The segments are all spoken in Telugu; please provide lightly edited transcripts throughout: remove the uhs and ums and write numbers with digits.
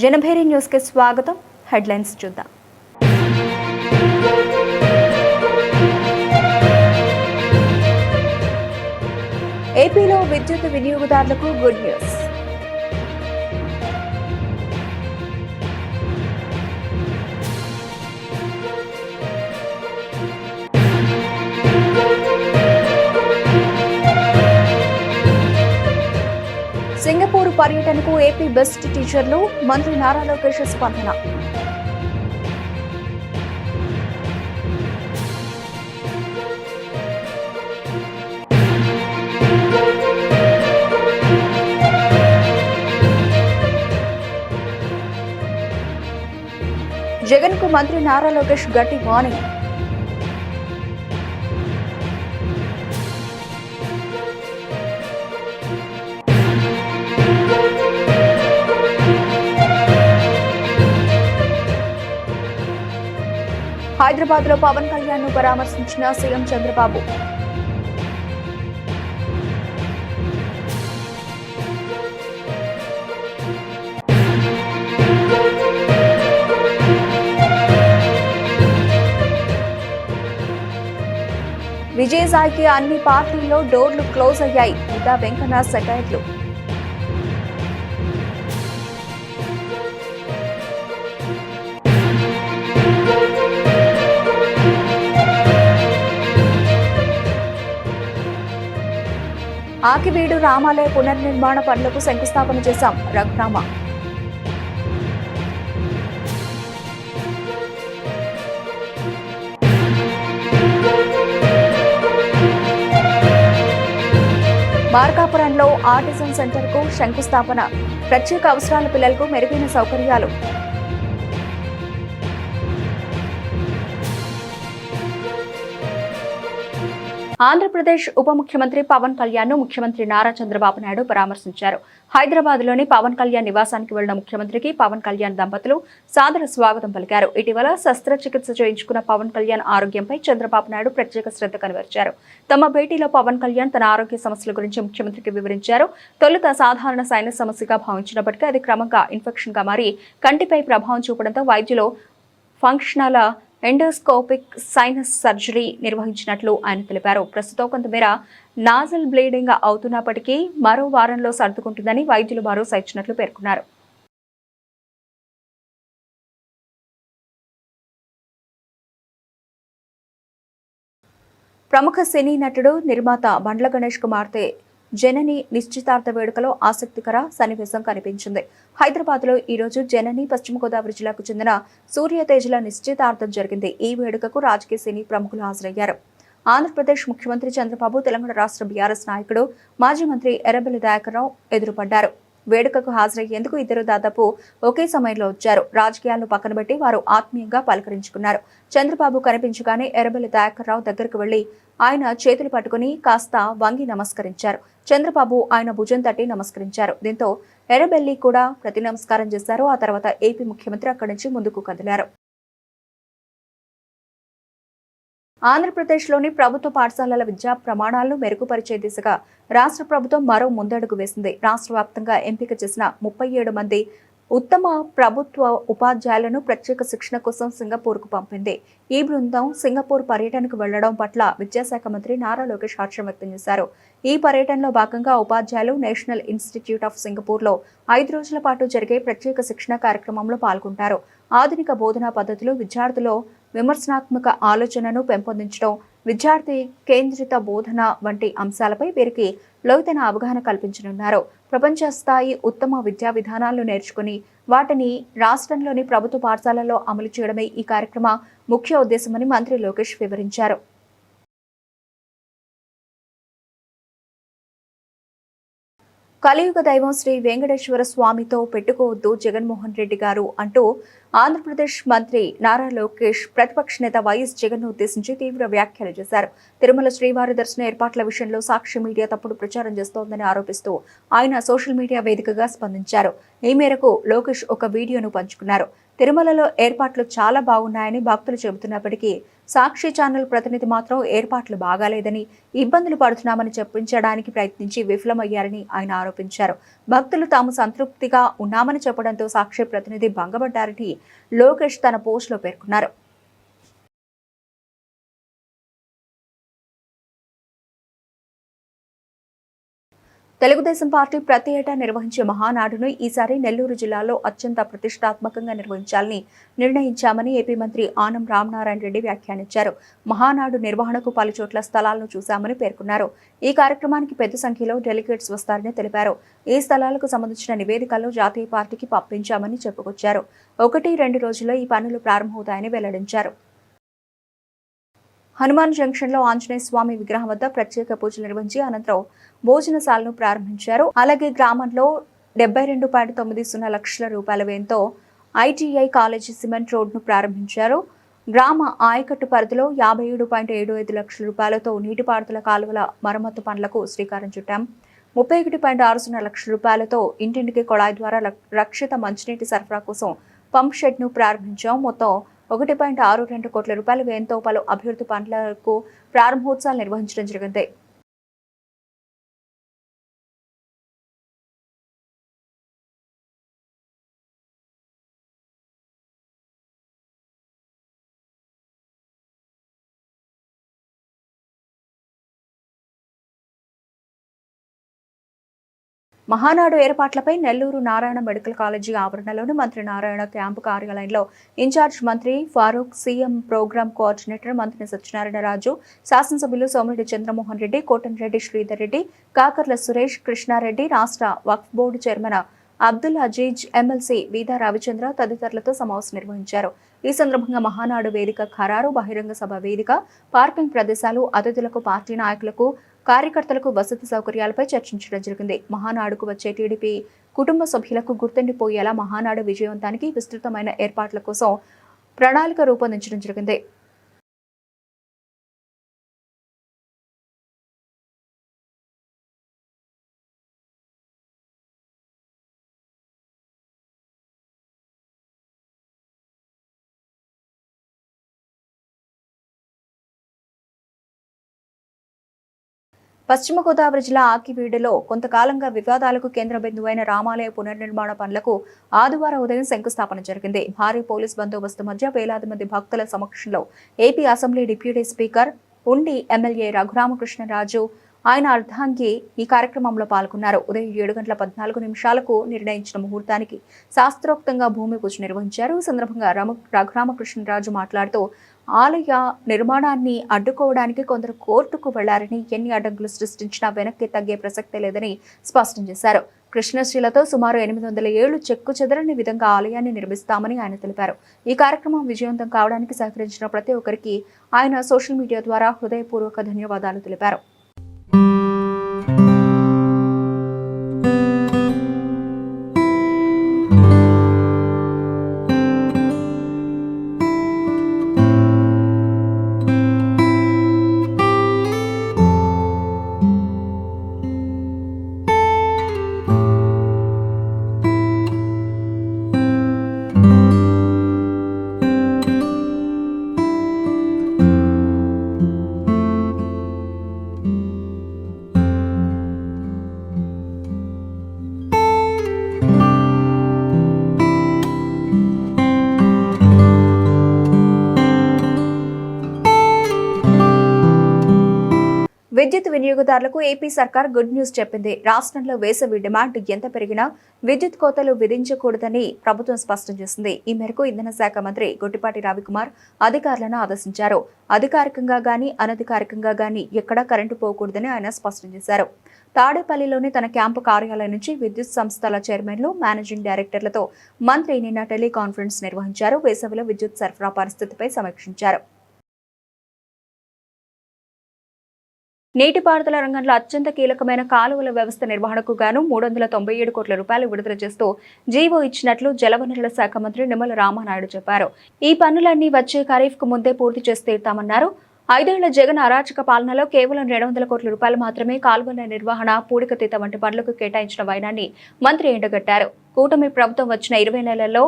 జనభేరి న్యూస్ కి స్వాగతం. హెడ్లైన్స్ చూద్దాం. ఏపీలో విద్యుత్ వినియోగదారులకు గుడ్ న్యూస్. సింగపూర్ పర్యటనకు ఏపీ బెస్ట్ టీచర్లు, మంత్రి నారా లోకేష్ స్పందన. జగన్ కు మంత్రి నారా లోకేష్ గట్టి వార్నింగ్. హైదరాబాద్ లో పవన్ కళ్యాణ్ ను పరామర్శించిన సీఎం చంద్రబాబు. విజయసాయికి అన్ని పార్టీల్లో డోర్లు క్లోజ్ అయ్యాయి. బుద్ధా వెంకన్న సెటైర్లు. ఆకివీడు రామాలయ పునర్నిర్మాణ పనులకు శంకుస్థాపన చేశాం. రఘురామ. మార్కాపురంలో ఆర్టిజం సెంటర్ కు శంకుస్థాపన. ప్రత్యేక అవసరాల పిల్లలకు మెరుగైన సౌకర్యాలు. ఆంధ్రప్రదేశ్ ఉప ముఖ్యమంత్రి పవన్ కళ్యాణ్ ను ముఖ్యమంత్రి నారా చంద్రబాబు నాయుడు పరామర్శించారు. హైదరాబాద్ లోని పవన్ కళ్యాణ్ నివాసానికి వెళ్లిన ముఖ్యమంత్రికి పవన్ కళ్యాణ్ దంపతులు సాదర స్వాగతం పలికారు. ఇటీవల శస్త్రచికిత్స చేయించుకున్న పవన్ కళ్యాణ్ ఆరోగ్యంపై చంద్రబాబు నాయుడు ప్రత్యేక శ్రద్ధ కనబరిచారు. తమ భేటీలో పవన్ కళ్యాణ్ తన ఆరోగ్య సమస్యల గురించి ముఖ్యమంత్రికి వివరించారు. తొలుత సాధారణ సైనస్ సమస్యగా భావించినప్పటికీ అది క్రమంగా ఇన్ఫెక్షన్ గా మారి కంటిపై ప్రభావం చూపడంతో వైద్యులు ఫంక్షనల్ ఎండోస్కోపిక్ సైనస్ సర్జరీ నిర్వహించినట్లు ఆయన తెలిపారు. ప్రస్తుతం కొంతమేర నాజల్ బ్లీడింగ్ అవుతున్నప్పటికీ మరో వారంలో సర్దుకుంటుందని వైద్యులు భరోసా ఇచ్చినట్లు పేర్కొన్నారు. ప్రముఖ సినీ నటుడు నిర్మాత బండ్ల గణేష్ కుమార్తె జనని నిశ్చితార్థ వేడుకలో ఆసక్తికర సన్నివేశం కనిపించింది. హైదరాబాద్ లో ఈ రోజు జనని పశ్చిమ గోదావరి జిల్లాకు చెందిన సూర్యతేజల నిశ్చితార్థం జరిగింది. ఈ వేడుకకు రాజకీయ సినీ ప్రముఖులు హాజరయ్యారు. ఆంధ్రప్రదేశ్ ముఖ్యమంత్రి చంద్రబాబు, తెలంగాణ రాష్ట్ర బీఆర్ఎస్ నాయకుడు మాజీ మంత్రి ఎర్రబెల్లి దయాకర్ రావు ఎదురుపడ్డారు. వేడుకకు హాజరయ్యేందుకు ఇద్దరు దాదాపు ఒకే సమయంలో వచ్చారు. రాజకీయాలను పక్కనబెట్టి వారు ఆత్మీయంగా పలకరించుకున్నారు. చంద్రబాబు కనిపించగానే ఎర్రబెల్లి దయాకర్ రావు దగ్గరకు వెళ్లి ఆయన చేతులు పట్టుకుని కాస్త వంగి నమస్కరించారు. చంద్రబాబు ఆయన భుజం తట్టి నమస్కరించారు. దీంతో ఎర్రబెల్లి కూడా ప్రతి నమస్కారం చేశారు. ఆ తర్వాత ఏపీ ముఖ్యమంత్రి అక్కడి నుంచి ముందుకు కదిలారు. ఆంధ్రప్రదేశ్లోని ప్రభుత్వ పాఠశాలల విద్యా ప్రమాణాలను మెరుగుపరిచే దిశగా రాష్ట్ర ప్రభుత్వం మరో ముందడుగు వేసింది. రాష్ట్ర వ్యాప్తంగా ఎంపిక చేసిన 37 మంది ఉత్తమ ప్రభుత్వ ఉపాధ్యాయులను ప్రత్యేక శిక్షణ కోసం సింగపూర్కు పంపింది. ఈ బృందం సింగపూర్ పర్యటనకు వెళ్లడం పట్ల విద్యాశాఖ మంత్రి నారా లోకేష్ హర్షం వ్యక్తం చేశారు. ఈ పర్యటనలో భాగంగా ఉపాధ్యాయులు నేషనల్ ఇన్స్టిట్యూట్ ఆఫ్ సింగపూర్లో 5 రోజుల పాటు జరిగే ప్రత్యేక శిక్షణ కార్యక్రమంలో పాల్గొంటారు. ఆధునిక బోధనా పద్ధతులు, విద్యార్థుల్లో విమర్శనాత్మక ఆలోచనను పెంపొందించడం, విద్యార్థి కేంద్రిత బోధన వంటి అంశాలపై వీరికి లోతైన అవగాహన కల్పించనున్నారు. ప్రపంచ స్థాయి ఉత్తమ విద్యా విధానాలను నేర్చుకుని వాటిని రాష్ట్రంలోని ప్రభుత్వ పాఠశాలల్లో అమలు చేయడమే ఈ కార్యక్రమ ముఖ్య ఉద్దేశమని మంత్రి లోకేష్ వివరించారు. కలియుగ దైవం శ్రీ వెంకటేశ్వర స్వామితో పెట్టుకోవద్దు జగన్మోహన్ రెడ్డి గారు అంటూ ఆంధ్రప్రదేశ్ మంత్రి నారా లోకేష్ ప్రతిపక్ష నేత వైఎస్ జగన్ ను ఉద్దేశించి తీవ్ర వ్యాఖ్యలు చేశారు. తిరుమల శ్రీవారి దర్శన ఏర్పాట్ల విషయంలో సాక్షి మీడియా తప్పుడు ప్రచారం చేస్తోందని ఆరోపిస్తూ ఆయన సోషల్ మీడియా వేదికగా స్పందించారు. ఈ మేరకు లోకేష్ ఒక వీడియోను పంచుకున్నారు. తిరుమలలో ఏర్పాట్లు చాలా బాగున్నాయని భక్తులు చెబుతున్నప్పటికీ సాక్షి ఛానల్ ప్రతినిధి మాత్రం ఏర్పాట్లు బాగాలేదని, ఇబ్బందులు పడుతున్నామని చెప్పించడానికి ప్రయత్నించి విఫలమయ్యారని ఆయన ఆరోపించారు. భక్తులు తాము సంతృప్తిగా ఉన్నామని చెప్పడంతో సాక్షి ప్రతినిధి భంగపడ్డారని లోకేష్ తన పోస్టులో పేర్కొన్నారు. తెలుగుదేశం పార్టీ ప్రతి ఏటా నిర్వహించే మహానాడును ఈసారి నెల్లూరు జిల్లాలో అత్యంత ప్రతిష్టాత్మకంగా నిర్వహించాలని నిర్ణయించామని ఏపీ మంత్రి ఆనం రామనారాయణ రెడ్డి వ్యాఖ్యానించారు. మహానాడు నిర్వహణకు పలుచోట్ల స్థలాలను చూశామని పేర్కొన్నారు. ఈ కార్యక్రమానికి పెద్ద సంఖ్యలో డెలిగేట్స్ వస్తారని తెలిపారు. ఈ స్థలాలకు సంబంధించిన నివేదికలను జాతీయ పార్టీకి పంపించామని చెప్పుకొచ్చారు. 1-2 రోజుల్లో ఈ పనులు ప్రారంభమవుతాయని వెల్లడించారు. హనుమాన్ జంక్షన్ లో ఆంజనేయ స్వామి విగ్రహం వద్ద ప్రత్యేక పూజలు నిర్వహించి అనంతరం భోజనశాలను ప్రారంభించారు. అలాగే గ్రామంలో 72.90 లక్షల రూపాయల వ్యయంతో ఐటీఐ కాలేజీ సిమెంట్ రోడ్ను ప్రారంభించారు. గ్రామ ఆయకట్టు పరిధిలో 57.75 లక్షల రూపాయలతో నీటిపారుదల కాలువల మరమ్మతు పనులకు శ్రీకారం చుట్టాం. 31.60 లక్షల రూపాయలతో ఇంటింటికి కొళాయి ద్వారా రక్షిత మంచినీటి సరఫరా కోసం పంప్ షెడ్ ను ప్రారంభించాం. మొత్తం 1.62 కోట్ల రూపాయల వ్యయంతో పలు అభివృద్ధి పనులకు ప్రారంభోత్సవాలు నిర్వహించడం జరిగింది. మహానాడు ఏర్పాట్లపై నెల్లూరు నారాయణ మెడికల్ కాలేజీ ఆవరణలోని మంత్రి నారాయణ క్యాంపు కార్యాలయంలో ఇన్ఛార్జ్ మంత్రి ఫారూక్, సీఎం ప్రోగ్రామ్ కోఆర్డినేటర్ మంత్రి సత్యనారాయణ రాజు, శాసనసభ్యులు సోమిరెడ్డి చంద్రమోహన్ రెడ్డి, కోటంరెడ్డి శ్రీధర్ రెడ్డి, కాకర్ల సురేష్, కృష్ణారెడ్డి, రాష్ట్ర Waqf board chairman Abdul Aziz, MLC Veeda Ravichandra తదితరులతో సమావేశం నిర్వహించారు. ఈ సందర్భంగా మహానాడు వేదిక ఖరారు, బహిరంగ సభ వేదిక, పార్కింగ్ ప్రదేశాలు, అతిథులకు, పార్టీ నాయకులకు, కార్యకర్తలకు వసతి సౌకర్యాలపై చర్చించడం జరిగింది. మహానాడుకు వచ్చే టీడీపీ కుటుంబ సభ్యులకు గుర్తుండిపోయేలా మహానాడు విజయవంతానికి విస్తృతమైన ఏర్పాట్ల కోసం ప్రణాళిక రూపొందించడం జరిగింది. పశ్చిమ గోదావరి జిల్లా ఆకివీడులో కొంతకాలంగా వివాదాలకు కేంద్ర బిందువైన రామాలయ పునర్నిర్మాణ పనులకు ఆదివారం ఉదయం శంకుస్థాపన జరిగింది. భారీ పోలీస్ బందోబస్తు మధ్య వేలాది మంది భక్తుల సమక్షంలో ఏపీ అసెంబ్లీ డిప్యూటీ స్పీకర్ ఉండి ఎమ్మెల్యే రఘురామకృష్ణరాజు, ఆయన అర్ధాంగి ఈ కార్యక్రమంలో పాల్గొన్నారు. ఉదయం 7:14 నిర్ణయించిన ముహూర్తానికి శాస్త్రోక్తంగా భూమి పూజ నిర్వహించారు. ఈ సందర్భంగా రఘురామకృష్ణరాజు మాట్లాడుతూ ఆలయ నిర్మాణాన్ని అడ్డుకోవడానికి కొందరు కోర్టుకు వెళ్లారని, ఎన్ని అడ్డంకులు సృష్టించినా వెనక్కి తగ్గే ప్రసక్తే లేదని స్పష్టం చేశారు. కృష్ణశ్రీలతో సుమారు 800 ఏళ్లు చెక్కు చెదరని విధంగా ఆలయాన్ని నిర్మిస్తామని ఆయన తెలిపారు. ఈ కార్యక్రమం విజయవంతం కావడానికి సహకరించిన ప్రతి ఒక్కరికి ఆయన సోషల్ మీడియా ద్వారా హృదయపూర్వక ధన్యవాదాలు తెలిపారు. విద్యుత్ వినియోగదారులకు ఏపీ సర్కార్ గుడ్ న్యూస్ చెప్పింది. రాష్ట్రంలో వేసవి డిమాండ్ ఎంత పెరిగినా విద్యుత్ కోతలు విధించకూడదని ప్రభుత్వం స్పష్టం చేసింది. ఈ మేరకు ఇంధన శాఖ మంత్రి గొట్టిపాటి రవికుమార్ అధికారులను ఆదేశించారు. అధికారికంగా గానీ అనధికారికంగా గానీ ఎక్కడా కరెంటు పోకూడదని ఆయన స్పష్టం చేశారు. తాడేపల్లిలోని తన క్యాంపు కార్యాలయం నుంచి విద్యుత్ సంస్థల చైర్మన్లు, మేనేజింగ్ డైరెక్టర్లతో మంత్రి నిన్న టెలికాన్ఫరెన్స్ నిర్వహించారు. వేసవిలో విద్యుత్ సరఫరా పరిస్థితిపై సమీక్షించారు. నీటిపారుదల రంగంలో అత్యంత కీలకమైన కాలువల వ్యవస్థ నిర్వహణకు గాను 397 కోట్ల రూపాయలు విడుదల చేస్తూ జీవో ఇచ్చినట్లు జలవనరుల శాఖ మంత్రి నిమ్మల రామానాయుడు చెప్పారు. ఈ పనులన్నీ వచ్చే ఖరీఫ్ కు ముందే పూర్తి చేసి తీరుతామన్నారు. ఐదేళ్ల జగన్ అరాచక పాలనలో కేవలం 200 కోట్ల రూపాయలు మాత్రమే కాలువల నిర్వహణ, పూడికతీత వంటి పనులకు కేటాయించిన వైనాన్ని మంత్రి ఎండగట్టారు. కూటమి ప్రభుత్వం వచ్చిన 20 నెలల్లో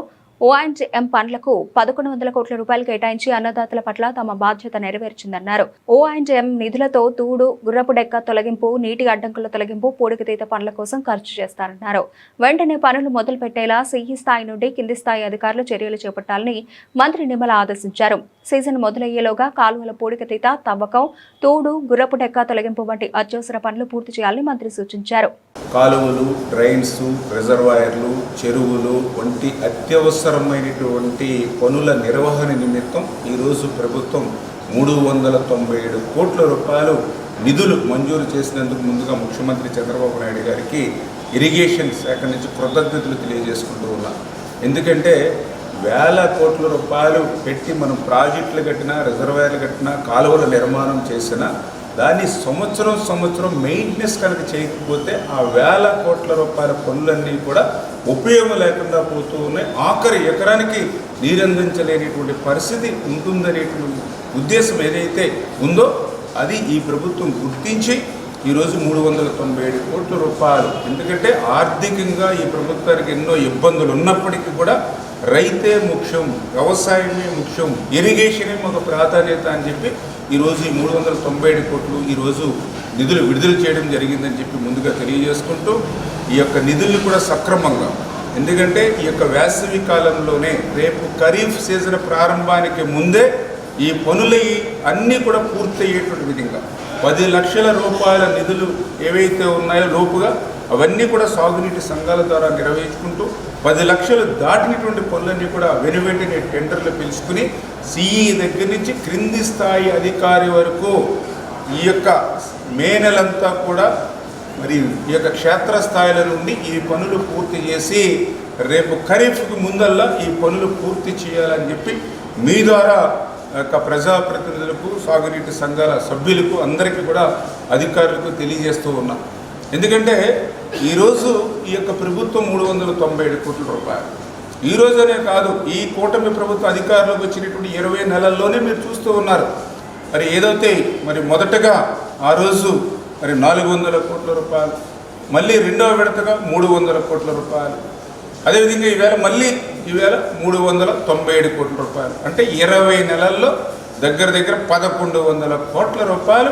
ఓఎండ్ఎం పనులకు 1100 కోట్ల రూపాయలు కేటాయించి అన్నదాతల పట్ల తమ బాధ్యత నెరవేర్చిందన్నారు. ఓఎండ్ఎం నిధులతో తూడు, గుర్రపు డెక్క తొలగింపు, నీటి అడ్డంకుల తొలగింపు, పూడికతీత పనుల కోసం ఖర్చు చేస్తారన్నారు. వెంటనే పనులు మొదలు పెట్టేలా సీఈ స్థాయి నుండి కింది స్థాయి అధికారులు చర్యలు చేపట్టాలని మంత్రి నిమ్మల ఆదేశించారు. సీజన్ మొదలయ్యేలోగా కాలువల పూడికతీత, తవ్వకం, తూడు, గుర్రపు డెక్క తొలగింపు వంటి అత్యవసర పనులు పూర్తి చేయాలని మంత్రి సూచించారు. కాలువలు, డ్రైన్స్, రిజర్వాయర్లు, చెరువులు వంటి అత్యవసరమైనటువంటి పనుల నిర్వహణ నిమిత్తం ఈరోజు ప్రభుత్వం 397 కోట్ల రూపాయలు నిధులు మంజూరు చేసినందుకు ముందుగా ముఖ్యమంత్రి చంద్రబాబు నాయుడు గారికి ఇరిగేషన్ శాఖ నుంచి కృతజ్ఞతలు తెలియజేసుకుంటూ ఉన్నాం. ఎందుకంటే వేల కోట్ల రూపాయలు పెట్టి మనం ప్రాజెక్టులు కట్టినా, రిజర్వాయర్లు కట్టినా, కాలువల నిర్మాణం చేసినా దాన్ని సంవత్సరం మెయింటెనెన్స్ కనుక చేయకపోతే ఆ వేల కోట్ల రూపాయల పనులన్నీ కూడా ఉపయోగం లేకుండా పోతూ ఉన్నాయి. ఆఖరి ఎకరానికి నీరందించలేనిటువంటి పరిస్థితి ఉంటుందనేటువంటి ఉద్దేశం ఏదైతే ఉందో అది ఈ ప్రభుత్వం గుర్తించి ఈరోజు 397 కోట్ల రూపాయలు, ఎందుకంటే ఆర్థికంగా ఈ ప్రభుత్వానికి ఎన్నో ఇబ్బందులు ఉన్నప్పటికీ కూడా రైతే ముఖ్యం, వ్యవసాయమే ముఖ్యం, ఇరిగేషనే ఒక ప్రాధాన్యత అని చెప్పి ఈరోజు ఈ 397 కోట్లు ఈరోజు నిధులు విడుదల చేయడం జరిగిందని చెప్పి ముందుగా తెలియజేసుకుంటూ ఈ యొక్క నిధుల్ని కూడా సక్రమంగా, ఎందుకంటే ఈ యొక్క వేసవి కాలంలోనే రేపు ఖరీఫ్ సీజన్ ప్రారంభానికి ముందే ఈ పనులు అన్నీ కూడా పూర్తయ్యేటువంటి విధంగా 10 లక్షల రూపాయల నిధులు ఏవైతే ఉన్నాయో లోపుగా అవన్నీ కూడా సాగునీటి సంఘాల ద్వారా నిర్వహించుకుంటూ 10 లక్షలు దాటినటువంటి పనులన్నీ కూడా వెనువెంటనే టెండర్లు పిలుచుకుని సిఈ దగ్గర నుంచి క్రింది స్థాయి అధికారి వరకు ఈ యొక్క మే నెలంతా కూడా మరి ఈ యొక్క క్షేత్రస్థాయిల నుండి ఈ పనులు పూర్తి చేసి రేపు ఖరీఫ్కి ముందల్లా ఈ పనులు పూర్తి చేయాలని చెప్పి మీ ద్వారా యొక్క ప్రజాప్రతినిధులకు, సాగునీటి సంఘాల సభ్యులకు, అందరికీ కూడా అధికారులకు తెలియజేస్తూ ఉన్నాం. ఎందుకంటే ఈరోజు ఈ యొక్క ప్రభుత్వం 397 కోట్ల రూపాయలు ఈరోజనే కాదు, ఈ కూటమి ప్రభుత్వ అధికారంలోకి వచ్చినటువంటి 20 నెలల్లోనే మీరు చూస్తూ ఉన్నారు. మరి ఏదైతే మరి మొదటగా ఆ రోజు మరి 400 కోట్ల రూపాయలు, మళ్ళీ రెండవ విడతగా 300 కోట్ల రూపాయలు, అదేవిధంగా ఈవేళ 397 కోట్ల రూపాయలు, అంటే 20 నెలల్లో దగ్గర 1100 కోట్ల రూపాయలు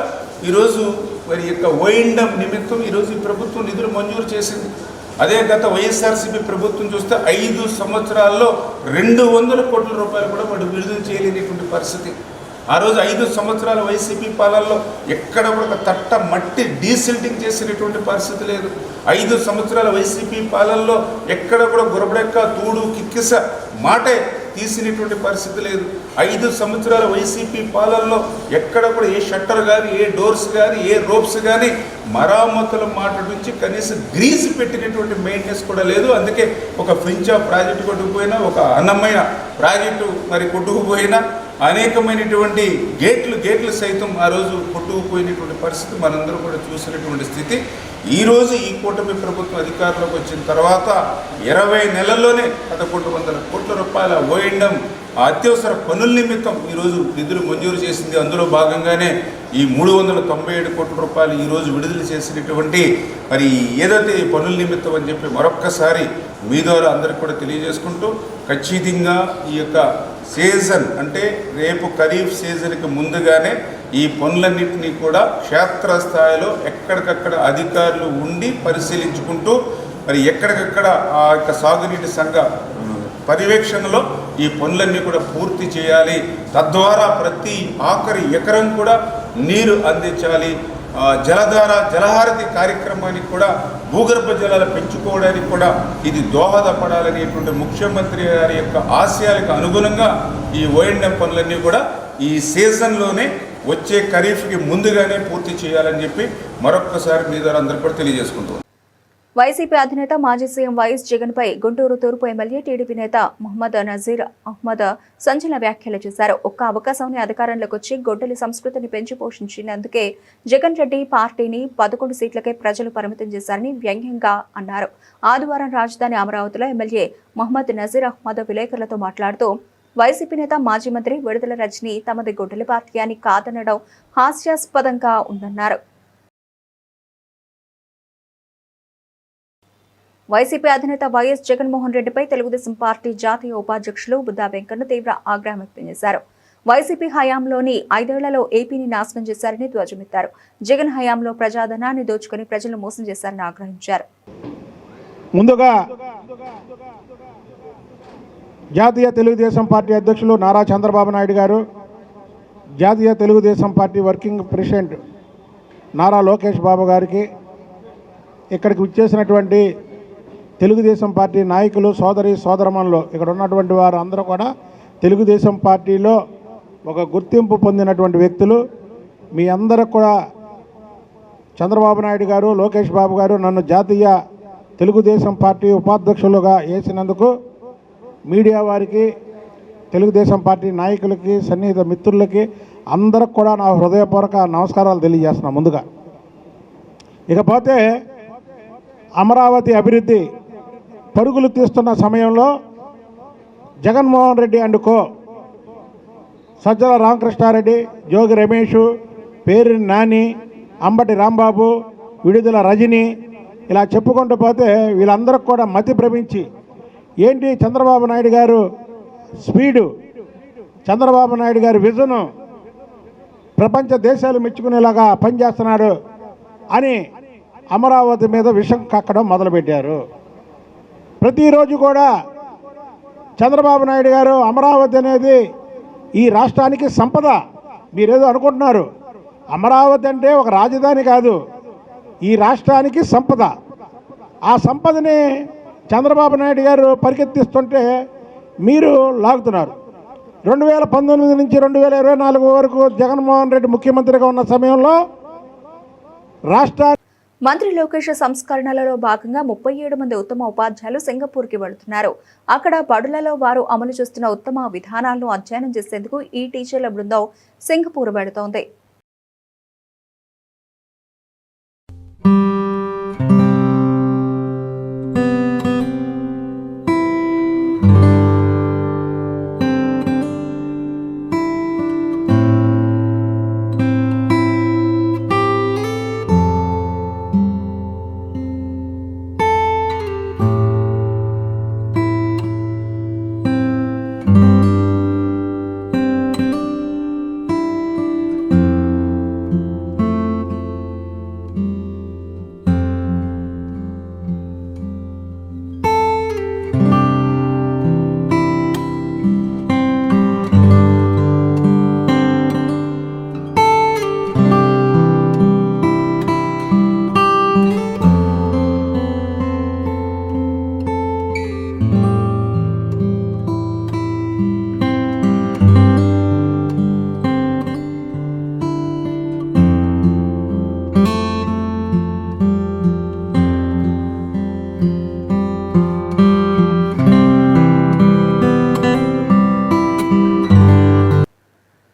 ఈరోజు మరి యొక్క ఓఎండ్ఎం నిమిత్తం ఈరోజు ఈ ప్రభుత్వం నిధులు మంజూరు చేసింది. అదే గత వైఎస్ఆర్సీపీ ప్రభుత్వం చూస్తే 5 సంవత్సరాల్లో 200 కోట్ల రూపాయలు కూడా వాడు విడుదల చేయలేనిటువంటి పరిస్థితి. ఆ రోజు 5 సంవత్సరాల వైసీపీ పాలనలో ఎక్కడ కూడా తట్ట మట్టి డీసిల్టింగ్ చేసినటువంటి పరిస్థితి లేదు. 5 సంవత్సరాల వైసీపీ పాలనలో ఎక్కడ కూడా గురబడెక్క, తూడు, కిక్కిస మాటే తీసినటువంటి పరిస్థితి లేదు. 5 సంవత్సరాల వైసీపీ పాలనలో ఎక్కడ కూడా ఏ షట్టర్ కానీ, ఏ డోర్స్ కానీ, ఏ రోప్స్ కానీ మరామతుల మాట నుంచి కనీసం గ్రీస్ పెట్టినటువంటి మెయింటెనెన్స్ కూడా లేదు. అందుకే ఒక ఫ్రించా ప్రాజెక్టు కొట్టుకుపోయినా, ఒక అన్నమైన ప్రాజెక్టు మరి కొట్టుకుపోయినా, అనేకమైనటువంటి గేట్లు సైతం ఆ రోజు కొట్టుకుపోయినటువంటి పరిస్థితి మనందరూ కూడా చూసినటువంటి స్థితి. ఈరోజు ఈ కూటమి ప్రభుత్వం అధికారంలోకి వచ్చిన తర్వాత 20 నెలల్లోనే 1100 కోట్ల రూపాయల ఓఎండ్ఎం అత్యవసర పనుల నిమిత్తం ఈరోజు నిధులు మంజూరు చేసింది. అందులో భాగంగానే ఈ 397 కోట్ల రూపాయలు ఈరోజు విడుదల చేసినటువంటి మరి ఏదైతే ఈ పనుల నిమిత్తం అని చెప్పి మరొక్కసారి మీ ద్వారా అందరికి కూడా తెలియజేసుకుంటూ, ఖచ్చితంగా ఈ యొక్క సీజన్ అంటే రేపు ఖరీఫ్ సీజన్కి ముందుగానే ఈ పనులన్నింటినీ కూడా క్షేత్రస్థాయిలో ఎక్కడికక్కడ అధికారులు ఉండి పరిశీలించుకుంటూ మరి ఎక్కడికక్కడ ఆ యొక్క సాగునీటి సంఘ పర్యవేక్షణలో ఈ పనులన్నీ కూడా పూర్తి చేయాలి. తద్వారా ప్రతి ఆఖరి ఎకరం కూడా నీరు అందించాలి. జలహారతి కార్యక్రమానికి కూడా భూగర్భ జలాలు పెంచుకోవడానికి కూడా ఇది దోహదపడాలనేటువంటి ముఖ్యమంత్రి గారి యొక్క ఆశయాలకు అనుగుణంగా ఈ ఓఎండ్ఎం పనులన్నీ కూడా ఈ సీజన్లోనే వచ్చే ఖరీఫ్కి ముందుగానే పూర్తి చేయాలని చెప్పి మరొక్కసారి మీ ద్వారా అందరికీ కూడా తెలియజేసుకుంటాం. వైసీపీ అధినేత మాజీ సీఎం వైఎస్ జగన్ పై గుంటూరు తూర్పు ఎమ్మెల్యే టీడీపీ నేత మొహమ్మద్ నజీర్ అహ్మద్ సంచలన వ్యాఖ్యలు చేశారు. ఒక్క అవకాశాన్ని అధికారంలోకి వచ్చి గొడ్డలి సంస్కృతిని పెంచి పోషించినందుకే జగన్ రెడ్డి పార్టీని 11 సీట్లకే ప్రజలు పరిమితం చేశారని వ్యంగ్యంగా అన్నారు. ఆదివారం రాజధాని అమరావతిలో ఎమ్మెల్యే మొహమ్మద్ నజీర్ అహ్మద్ విలేకరులతో మాట్లాడుతూ వైసీపీ నేత మాజీ మంత్రి విడుదల రజని తమది గొడ్డలి పార్టీ అని కాదనడం హాస్యాస్పదంగా ఉందన్నారు. వైసీపీ అధినేత వైఎస్ జగన్మోహన్ రెడ్డిపై తెలుగుదేశం పార్టీ జాతీయ ఉపాధ్యక్షులు బుద్దా వెంకన్న తీవ్ర ఆగ్రహం వ్యక్తం చేశారు. వైసీపీ హయాంలోని 5 ఏళ్లలో ఏపీని నాశనం చేశారని ధ్వజమెత్తారు. జగన్ హయాంలో ప్రజాధనాన్ని దోచుకుని ప్రజలను మోసం చేశారని ఆగ్రహించారు. ముందుగా జాతీయ తెలుగుదేశం పార్టీ అధ్యక్షులు నారా చంద్రబాబు నాయుడు గారు, జాతీయ Telugu Desam party working president Nara Lokesh Babu గారికి, ఇక్కడికి వచ్చేసినటువంటి తెలుగుదేశం పార్టీ నాయకులు, సోదరమణులు, ఇక్కడ ఉన్నటువంటి వారు అందరూ కూడా తెలుగుదేశం పార్టీలో ఒక గుర్తింపు పొందినటువంటి వ్యక్తులు. మీ అందరికి కూడా చంద్రబాబు నాయుడు గారు, లోకేష్ బాబు గారు నన్ను జాతీయ తెలుగుదేశం పార్టీ ఉపాధ్యక్షులుగా వేసినందుకు మీడియా వారికి, తెలుగుదేశం పార్టీ నాయకులకి, సన్నిహిత మిత్రులకి అందరికి కూడా నా హృదయపూర్వక నమస్కారాలు తెలియజేస్తున్నాను. ముందుగా ఇకపోతే అమరావతి అభివృద్ధి పరుగులు తీస్తున్న సమయంలో జగన్మోహన్ రెడ్డి అండ్ కో, సజ్జల రామకృష్ణారెడ్డి, జోగి రమేష్, పేరు నాని, అంబటి రాంబాబు, విడుదల రజని, ఇలా చెప్పుకుంటూ పోతే వీళ్ళందరికీ కూడా మతి భ్రమించి ఏంటి చంద్రబాబు నాయుడు గారు స్పీడు, చంద్రబాబు నాయుడు గారి విజను ప్రపంచ దేశాలు మెచ్చుకునేలాగా పనిచేస్తున్నాడు అని అమరావతి మీద విషం కక్కడం మొదలుపెట్టారు. ప్రతిరోజు కూడా చంద్రబాబు నాయుడు గారు అమరావతి అనేది ఈ రాష్ట్రానికి సంపద, మీరేదో అనుకుంటున్నారు, అమరావతి అంటే ఒక రాజధాని కాదు, ఈ రాష్ట్రానికి సంపద. ఆ సంపదని చంద్రబాబు నాయుడు గారు పరిగెత్తిస్తుంటే మీరు లాగుతున్నారు. 2019 నుంచి 2024 వరకు జగన్మోహన్ రెడ్డి ముఖ్యమంత్రిగా ఉన్న సమయంలో రాష్ట్ర మంత్రి లోకేష్ సంస్కరణలలో భాగంగా 37 మంది ఉత్తమ ఉపాధ్యాయులు సింగపూర్కి వెళుతున్నారు. అక్కడ బడులలో వారు అమలు చేస్తున్న ఉత్తమ విధానాలను అధ్యయనం చేసేందుకు ఈ టీచర్ల బృందం సింగపూర్ వెళుతోంది.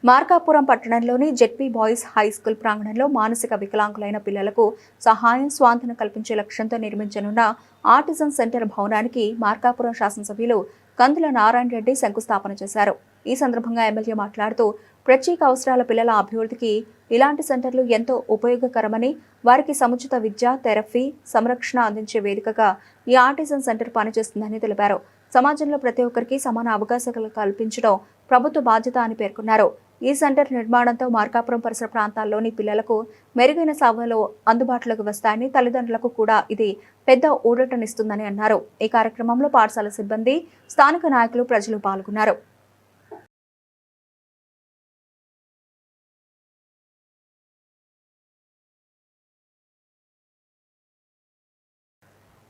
మార్కాపురం పట్టణంలోని జెడ్పీ బాయ్స్ హై స్కూల్ ప్రాంగణంలో మానసిక వికలాంగులైన పిల్లలకు సహాయం, స్వాంతన కల్పించే లక్ష్యంతో నిర్మించనున్న ఆర్టిజన్ సెంటర్ భవనానికి మార్కాపురం శాసనసభ్యులు కందుల నారాయణ రెడ్డి శంకుస్థాపన చేశారు. ఈ సందర్భంగా ఎమ్మెల్యే మాట్లాడుతూ ప్రత్యేక అవసరాల పిల్లల అభివృద్ధికి ఇలాంటి సెంటర్లు ఎంతో ఉపయోగకరమని, వారికి సముచిత విద్య, థెరపీ, సంరక్షణ అందించే వేదికగా ఈ ఆర్టిజన్ సెంటర్ పనిచేస్తుందని తెలిపారు. సమాజంలో ప్రతి ఒక్కరికి సమాన అవకాశాలు కల్పించడం ప్రభుత్వ బాధ్యత అని పేర్కొన్నారు. ఈ సెంటర్ నిర్మాణంతో మార్కాపురం పరిసర ప్రాంతాల్లోని పిల్లలకు మెరుగైన సేవలు అందుబాటులోకి వస్తాయని, తల్లిదండ్రులకు కూడా ఇది పెద్ద ఊరటనిస్తుందని అన్నారు. ఈ కార్యక్రమంలో పాఠశాల సిబ్బంది, స్థానిక నాయకులు, ప్రజలు పాల్గొన్నారు.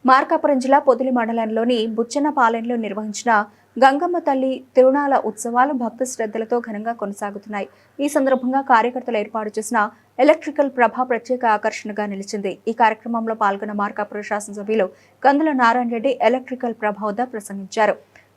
మార్కాపురం జిల్లా పొదిలి మండలంలోని బుచ్చన్నపాలెంలో నిర్వహించిన గంగమ్మ తల్లి తిరునాళ్ల ఉత్సవాలు భక్తి శ్రద్ధలతో ఘనంగా కొనసాగుతున్నాయి. ఈ సందర్భంగా కార్యకర్తలు ఏర్పాటు చేసిన ఎలక్ట్రికల్ ప్రభ ప్రత్యేక ఆకర్షణగా నిలిచింది. ఈ కార్యక్రమంలో పాల్గొన్న మార్కాపురం శాసనసభ్యులు కందుల నారాయణ రెడ్డి ఎలక్ట్రికల్ ప్రభ వద్ద ప్రసంగించారు.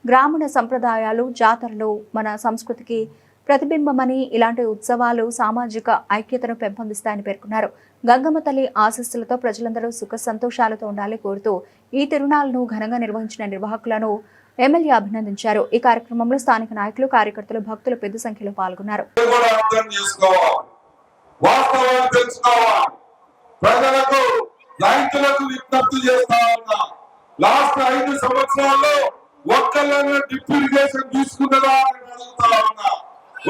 గ్రామీణ సంప్రదాయాలు, జాతరలు మన సంస్కృతికి ప్రతిబింబమని, ఇలాంటి ఉత్సవాలు సామాజిక ఐక్యతను పెంపొందిస్తాయని పేర్కొన్నారు. గంగమ్మ తల్లి ఆశీస్సులతో ప్రజలందరూ సుఖ సంతోషాలతో ఉండాలని కోరుతూ ఈ తిరునాళ్లను ఘనంగా నిర్వహించిన నిర్వాహకులను ఎమ్మెల్యే అభినందించారు. ఈ కార్యక్రమంలో స్థానిక నాయకులు, కార్యకర్తలు, భక్తులు పెద్ద సంఖ్యలో పాల్గొన్నారు. ప్రజలకు రైతులకు విజ్ఞప్తి చేస్తా ఉన్నా, లాస్ట్ 5 సంవత్సరాల్లో ఒక్కళ్ళన్నా డ్రిప్ ఇరిగేషన్ తీసుకున్నదా అని అడుగుతా ఉన్నా,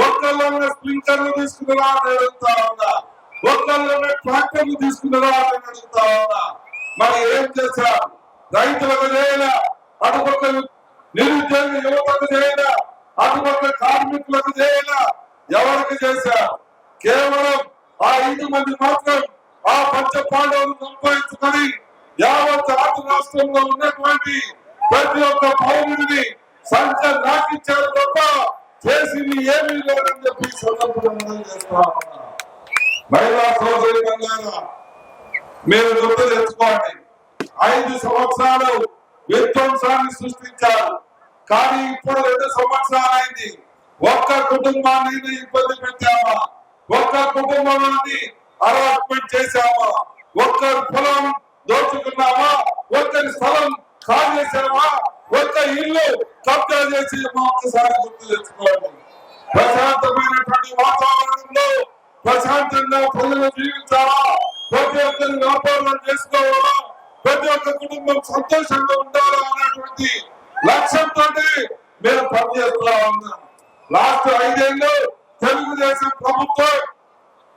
ఒక్కళ్ళన్నా స్ప్రింక్లర్లు తీసుకున్నదా అని అడుగుతా ఉన్నా, ఒక్కళ్ళన్నా ట్రాక్టర్లు తీసుకున్నదా అని అడుగుతా ఉన్నా. మరి ఏం చేశారు? రైతులకు చేయనా, అటుపక్క నిరుద్యోగ యువతకు చేయనా, అటుపక్క కార్మికులకు చేయనా, ఎవరికి చేశారు? కేవలం ఆ 5 మంది మాత్రం ఆ పంచ పాండవులు సంపాదించుకొని యావత్ ఆంధ్ర రాష్ట్రంలో ఉన్నటువంటి ప్రతి ఒక్క పౌరుడిని సంఖ్య నాకిచ్చారు తప్ప చేసింది ఏమీ లేదని చెప్పి సందర్భంగా చేస్తా ఉన్నా. మహిళా సోదరి మీరు గుర్తు తెచ్చుకోండి, 5 సంవత్సరాలు విధ్వంసాన్ని సృష్టించారు. కానీ ఇప్పుడు 2 సంవత్సరాలు అయింది. ఒక్క కుటుంబాన్ని ఇబ్బంది పెట్టామా? ఒక్క కుటుంబాన్ని హరాస్మెంట్ చేశామా? ఒక్కరి పొలం దోచుకున్నామా? ఒక్కరి స్థలం ఖాళీ చేశామా? ఒక్క ఇల్లు కబ్జా చేసి ఒక్కసారి గుర్తు తెచ్చుకోండి. ప్రశాంతమైనటువంటి వాతావరణంలో ప్రశాంతంగా ప్రజలు జీవించాలా, ప్రతి ఒక్కరి వ్యాపారాలు చేసుకోవాలా, ప్రతి ఒక్క కుటుంబం సంతోషంగా ఉండాలా అనేటువంటి లక్ష్యంతో మేము పనిచేస్తా ఉన్నాం. లాస్ట్ 5 ఏళ్ళు తెలుగుదేశం ప్రభుత్వం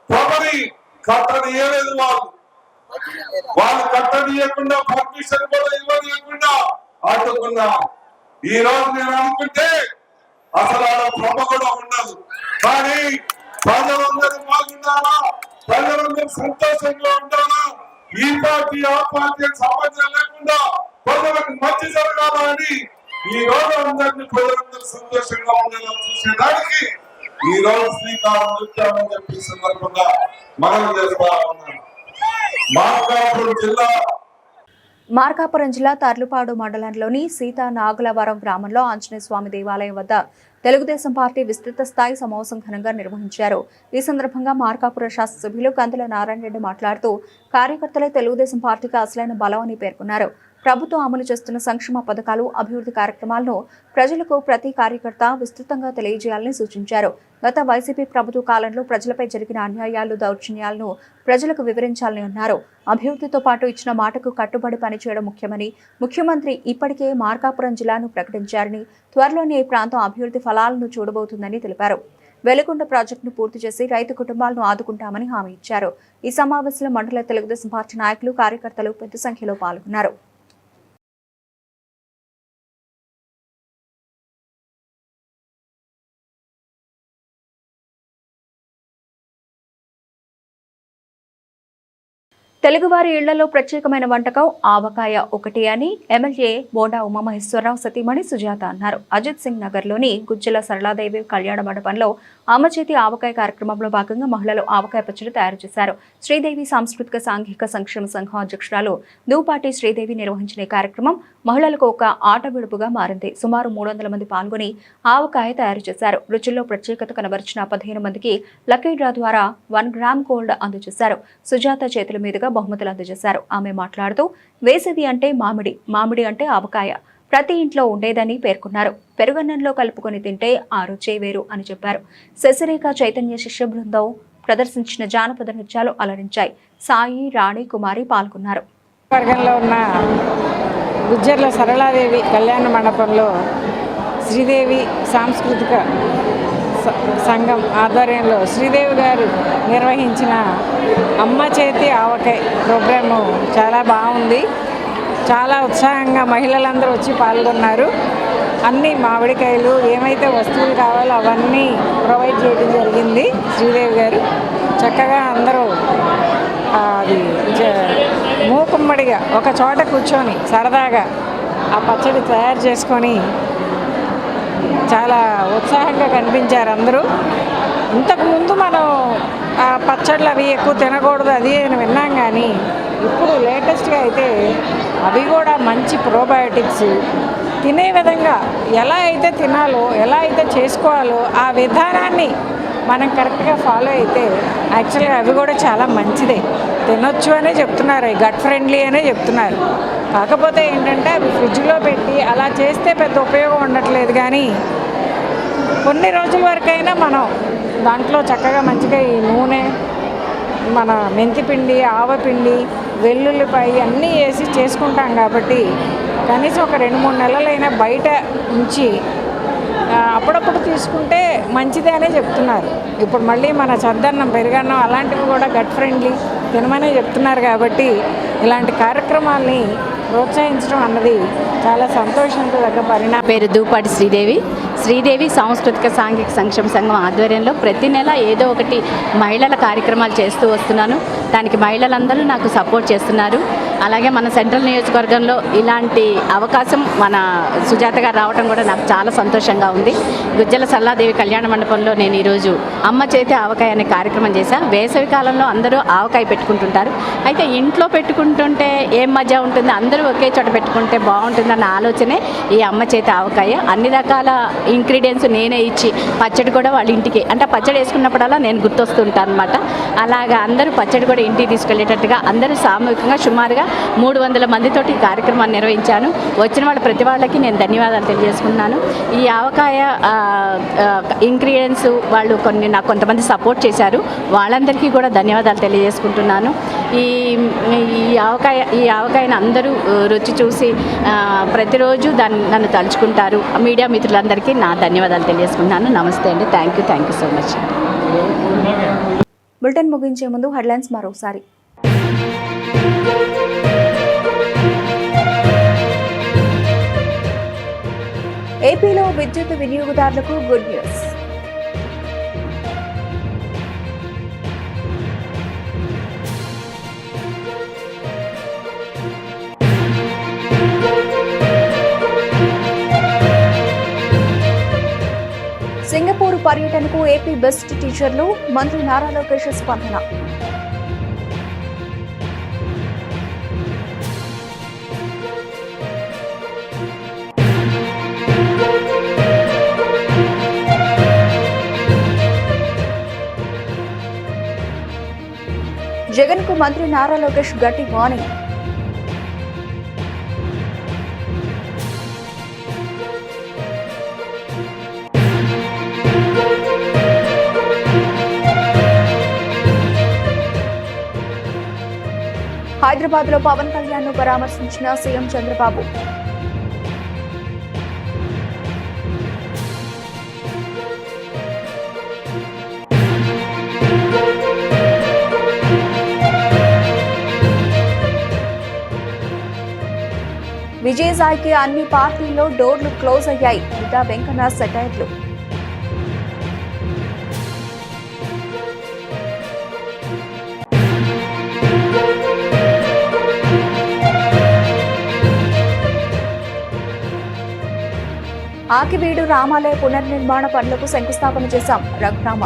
ప్రభుని కట్టనీయలేదు. వాళ్ళు కట్టనీయకుండా పర్మిషన్ కూడా ఇవ్వనీయకుండా అడ్డుకున్నా. ఈ రోజు నేను అనుకుంటే అసలు ఆడ ప్రభ కూడా ఉండదు. కానీ ప్రజలందరూ బాగుండాలా, ప్రజలందరూ సంతోషంగా ఉండాలా, ఈ పార్టీ ఆ పార్టీ సంబంధం లేకుండా ప్రజలకు మంచి జరగాలని ఈ రోజు అందరినీ ప్రజలందరూ సంతోషంగా ఉండేలా చూసేదానికి ఈ రోజు శ్రీకారం చుట్టామని చెప్పి సందర్భంగా మనం చేస్తా ఉన్నాం. మార్కాపురం జిల్లా తర్లుపాడు మండలంలోని సీతానాగులవరం గ్రామంలో ఆంజనేయ స్వామి దేవాలయం వద్ద తెలుగుదేశం పార్టీ విస్తృత స్థాయి సమావేశం ఘనంగా నిర్వహించారు. ఈ సందర్భంగా మార్కాపురం శాసనసభ్యులు కందుల నారాయణ రెడ్డి మాట్లాడుతూ కార్యకర్తలే తెలుగుదేశం పార్టీకి అసలైన బలం అని పేర్కొన్నారు. ప్రభుత్వం అమలు చేస్తున్న సంక్షేమ పథకాలు, అభివృద్ధి కార్యక్రమాలను ప్రజలకు ప్రతి కార్యకర్త విస్తృతంగా తెలియజేయాలని సూచించారు. గత వైసీపీ ప్రభుత్వ కాలంలో ప్రజలపై జరిగిన అన్యాయాలు, దౌర్జన్యాలను ప్రజలకు వివరించాలని అన్నారు. అభివృద్ధితో పాటు ఇచ్చిన మాటకు కట్టుబడి పనిచేయడం ముఖ్యమని, ముఖ్యమంత్రి ఇప్పటికే మార్కాపురం జిల్లాను ప్రకటించారని, త్వరలోనే ఈ ప్రాంతం అభివృద్ధి ఫలాలను చూడబోతుందని తెలిపారు. వెలుగొండ ప్రాజెక్టును పూర్తి చేసి రైతు కుటుంబాలను ఆదుకుంటామని హామీ ఇచ్చారు. ఈ సమావేశంలో మండల తెలుగుదేశం పార్టీ నాయకులు, కార్యకర్తలు పెద్ద సంఖ్యలో పాల్గొన్నారు. తెలుగువారి ఇళ్లలో ప్రత్యేకమైన వంటకం ఆవకాయ ఒకటి అని ఎమ్మెల్యే బోండా ఉమామహేశ్వరరావు సతీమణి సుజాత అన్నారు. అజిత్ సింగ్ నగర్లోని గుజ్జల సరళాదేవి కళ్యాణ మండపంలో అమ్మ చేతి ఆవకాయ కార్యక్రమంలో భాగంగా మహిళలు ఆవకాయ పచ్చడి తయారు చేశారు. శ్రీదేవి సాంస్కృతిక సాంఘిక సంక్షేమ సంఘం అధ్యక్షురాలు దూపాటి శ్రీదేవి నిర్వహించిన ఈ కార్యక్రమం మహిళలకు ఒక ఆట విడుపుగా మారింది. సుమారు 300 మంది పాల్గొని ఆవకాయ తయారు చేశారు. రుచుల్లో ప్రత్యేకత కనబరిచిన 15 మందికి లక్కీ డ్రా ద్వారా 1 గ్రామ్ గోల్డ్ అందజేశారు. సుజాత చేతుల మీదుగా బహుమతులు అందజేశారు. ఆమె మాట్లాడుతూ వేసవి అంటే మామిడి, మామిడి అంటే ఆవకాయ ప్రతి ఇంట్లో ఉండేదని పేర్కొన్నారు. పెరుగన్నంలో కలుపుకొని తింటే ఆ రుచే వేరు అని చెప్పారు. శశిరేఖ చైతన్య శిష్య బృందం ప్రదర్శించిన జానపద నృత్యాలు అలరించాయి. సాయి, రాణి, కుమారి పాల్గొన్నారు. వర్గంలో ఉన్న గుజ్జర్ల సరళాదేవి కళ్యాణ మండపంలో శ్రీదేవి సాంస్కృతిక సంఘం ఆధ్వర్యంలో శ్రీదేవి గారు నిర్వహించిన అమ్మ చేతి ఆవకాయ ప్రోగ్రాము చాలా బాగుంది. చాలా ఉత్సాహంగా మహిళలందరూ వచ్చి పాల్గొన్నారు. అన్ని మామిడికాయలు ఏమైతే వస్తువులు కావాలో అవన్నీ ప్రొవైడ్ చేయడం జరిగింది. శ్రీదేవి గారు చక్కగా అందరూ అది మూకుమ్మడిగా ఒక చోట కూర్చొని సరదాగా ఆ పచ్చడి తయారు చేసుకొని చాలా ఉత్సాహంగా కనిపించారు అందరూ. ఇంతకుముందు మనం ఆ పచ్చళ్ళు అవి ఎక్కువ తినకూడదు అది అని విన్నాం, కానీ ఇప్పుడు లేటెస్ట్గా అయితే అవి కూడా మంచి ప్రోబయోటిక్స్ తినే విధంగా ఎలా అయితే తినాలో, ఎలా అయితే చేసుకోవాలో ఆ విధానాన్ని మనం కరెక్ట్గా ఫాలో అయితే యాక్చువల్గా అవి కూడా చాలా మంచిదే. తినొచ్చు అనే చెప్తున్నారు, గట్ ఫ్రెండ్లీ అనే చెప్తున్నారు. కాకపోతే ఏంటంటే అవి ఫ్రిడ్జ్లో పెట్టి అలా చేస్తే పెద్ద ఉపయోగం ఉండట్లేదు. కానీ కొన్ని రోజుల వరకైనా మనం దాంట్లో చక్కగా మంచిగా ఈ నూనె, మన మెంతిపిండి, ఆవపిండి, వెల్లుల్లిపాయ అన్నీ వేసి చేసుకుంటాం కాబట్టి కనీసం ఒక 2-3 నెలలైనా బయట ఉంచి అప్పుడప్పుడు తీసుకుంటే మంచిదే అనే చెప్తున్నారు. ఇప్పుడు మళ్ళీ మన చద్దన్నం, పెరుగన్నం అలాంటివి కూడా గట్ ఫ్రెండ్లీ తినమనే చెప్తున్నారు. కాబట్టి ఇలాంటి కార్యక్రమాల్ని ప్రోత్సహించడం అన్నది చాలా సంతోషంతో దగ్గర పరిణామం. పేరు దూపాటి శ్రీదేవి సాంస్కృతిక సాంఘిక సంక్షేమ సంఘం ఆధ్వర్యంలో ప్రతి నెల ఏదో ఒకటి మహిళల కార్యక్రమాలు చేస్తూ వస్తున్నాను. దానికి మహిళలందరూ నాకు సపోర్ట్ చేస్తున్నారు. అలాగే మన సెంట్రల్ నియోజకవర్గంలో ఇలాంటి అవకాశం మన సుజాత గారు రావడం కూడా నాకు చాలా సంతోషంగా ఉంది. గుజ్జల సల్లాదేవి కళ్యాణ మండపంలో నేను ఈరోజు అమ్మ చేతి ఆవకాయ అనే కార్యక్రమం చేశాను. వేసవి కాలంలో అందరూ ఆవకాయ పెట్టుకుంటుంటారు. అయితే ఇంట్లో పెట్టుకుంటుంటే ఏం మజా ఉంటుంది, అందరూ ఒకే చోట పెట్టుకుంటే బాగుంటుందన్న ఆలోచనే ఈ అమ్మ చేతి ఆవకాయ. అన్ని రకాల ఇంగ్రీడియంట్స్ నేనే ఇచ్చి పచ్చడి కూడా వాళ్ళ ఇంటికి, అంటే పచ్చడి వేసుకున్నప్పుడల్లా నేను గుర్తొస్తుంటాను అనమాట. అలాగా అందరూ పచ్చడి కూడా ఇంటికి తీసుకెళ్ళేటట్టుగా అందరూ సామూహికంగా సుమారుగా 300 మందితోటి ఈ కార్యక్రమాన్ని నిర్వహించాను. వచ్చిన వాళ్ళ ప్రతి వాళ్ళకి నేను ధన్యవాదాలు తెలియజేసుకున్నాను. ఈ ఆవకాయ ఇంగ్రీడియంట్స్ వాళ్ళు నాకు కొంతమంది సపోర్ట్ చేశారు, వాళ్ళందరికీ కూడా ధన్యవాదాలు తెలియజేసుకుంటున్నాను. ఈ ఆవకాయను అందరూ రుచి చూసి ప్రతిరోజు నన్ను తలుచుకుంటారు. మీడియా మిత్రులందరికీ నా ధన్యవాదాలు తెలియజేసుకుంటున్నాను. నమస్తే అండి. Thank you so much. Bulletin ముగించే ముందు హెడ్లైన్స్ మరోసారి. ఏపీలో విద్యుత్ వినియోగదారులకు గుడ్ న్యూస్. సింగపూర్ పర్యటనకు ఏపీ బెస్ట్ టీచర్లు, మంత్రి నారా లోకేష్ స్పందన. జగన్ కు మంత్రి నారా లోకేష్ గట్టి వార్నింగ్. హైదరాబాద్ లో పవన్ కళ్యాణ్ ను పరామర్శించిన సీఎం చంద్రబాబు. విజయసాయికి అన్ని పార్టీల్లో డోర్లు క్లోజ్ అయ్యాయి. విద్యా వెంకన్న సెటైర్లు. ఆకివీడు రామాలయ పునర్నిర్మాణ పనులకు శంకుస్థాపన చేశాం. రఘురామ.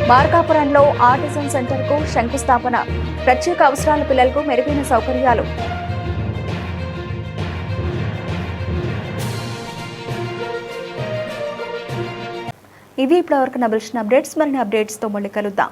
మార్కాపురంలో ఆర్టిజన్ సెంటర్ కు శంకుస్థాపన. ప్రత్యేక అవసరాల పిల్లలకు మెరుగైన సౌకర్యాలు. ఇవి ఇప్పటివరకు నబిల్షన్ అప్డేట్స్. మరిన్ని అప్డేట్స్ తో మళ్ళీ కలుద్దాం.